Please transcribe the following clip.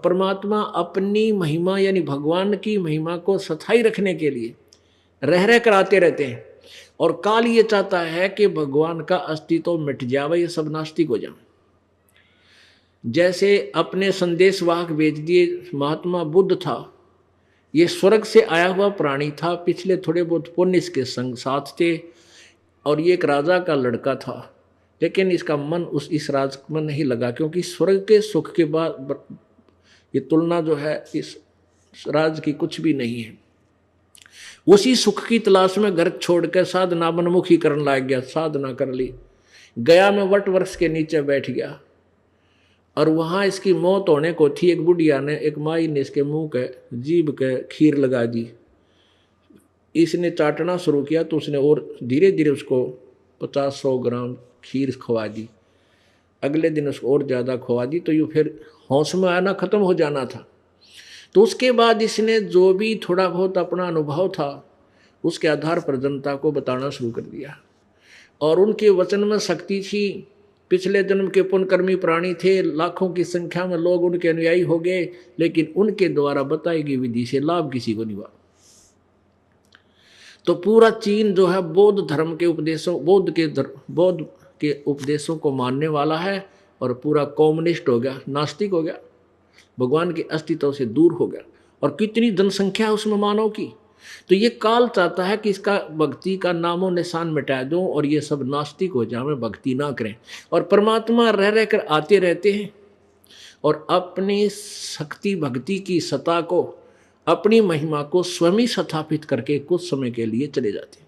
परमात्मा अपनी महिमा यानी भगवान की महिमा को स्थायी रखने के लिए रह रह कर आते रहते हैं। और काल ये चाहता है कि भगवान का अस्तित्व मिट जावे, ये सब नास्तिक हो जाए। जैसे अपने संदेश वाहक भेज दिए, महात्मा बुद्ध था, ये स्वर्ग से आया हुआ प्राणी था, पिछले थोड़े बहुत पुण्य इसके संग साथ थे, और ये एक राजा का लड़का था, लेकिन इसका मन इस राज में नहीं लगा, क्योंकि स्वर्ग के सुख के बाद ये तुलना जो है इस राज की कुछ भी नहीं है। उसी सुख की तलाश में घर छोड़कर साधना मनमुखी करने लग गया, साधना कर ली, गया में वट वृक्ष के नीचे बैठ गया, और वहां इसकी मौत होने को थी। एक बुढ़िया ने, एक माई ने इसके मुंह के जीभ के खीर लगा दी। इसने चाटना शुरू किया तो उसने और धीरे धीरे उसको 50-100 ग्राम खीर खवा दी। अगले दिन उसको और ज़्यादा खवा दी, तो ये फिर होश में आना खत्म हो जाना था। तो उसके बाद इसने जो भी थोड़ा बहुत अपना अनुभव था उसके आधार पर जनता को बताना शुरू कर दिया, और उनके वचन में शक्ति थी। पिछले जन्म के पुण्यकर्मी प्राणी थे, लाखों की संख्या में लोग उनके अनुयायी हो गए, लेकिन उनके द्वारा बताई गई विधि से लाभ किसी को नहीं हुआ। तो पूरा चीन जो है बौद्ध धर्म के उपदेशों, बौद्ध के उपदेशों को मानने वाला है, और पूरा कम्युनिस्ट हो गया, नास्तिक हो गया, भगवान के अस्तित्व से दूर हो गया। और कितनी जनसंख्या उसमें मानव की। तो ये काल चाहता है कि इसका भक्ति का नामो निशान मिटा दूं, और ये सब नास्तिक हो जाए, भक्ति ना करें। और परमात्मा रह रह कर आते रहते हैं, और अपनी शक्ति भक्ति की सत्ता को, अपनी महिमा को स्वयं स्थापित करके कुछ समय के लिए चले जाते हैं।